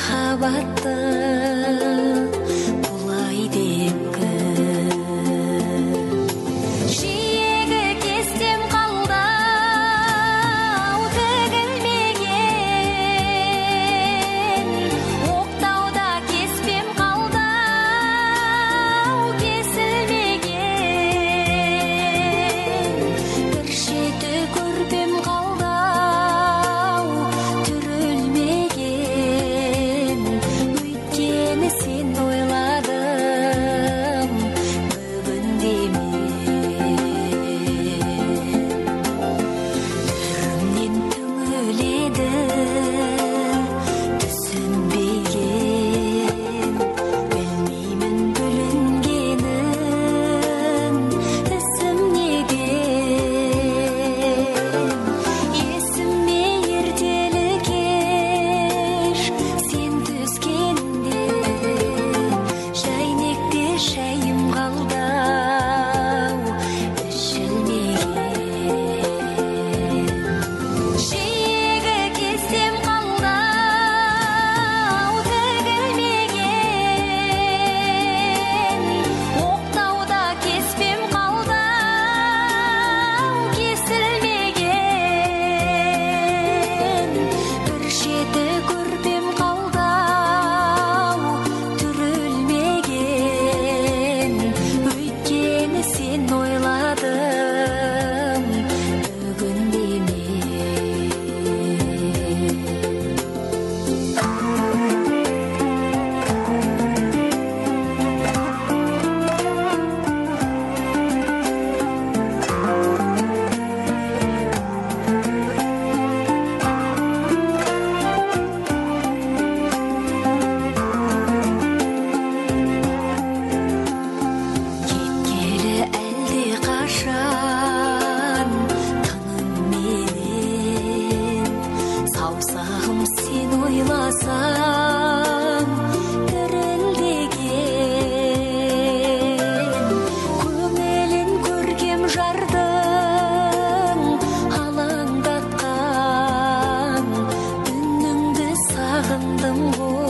махаббатты бұлай депті. Жиегі кестем қалдау тігілмеген, оқтауда кеспем қалдау кесілмеген, бір шеті көрпем қалдау түрілмеген, өйткені сен ойладым бүгінде мен. Түрімнен түңіледі түсінбеген, білмеймін бүлінгенін ісім неге. Есіме ертелі кеш сен түскенде, шәйнекте шәйім қалдау ішілмеген. Жиегі кестем қалдау тігілмеген, оқтауда кеспем қалдау кесілмеген, бір шеті көрпем қалдау түрілмеген, өйткені сен ойладым бүгінде мен. Кеткелі әлде қашан таңым менен, саусағым сен ойласам дірілдеген, көңілін көркем жардың алаңдатқан үніңді сағындым ғой.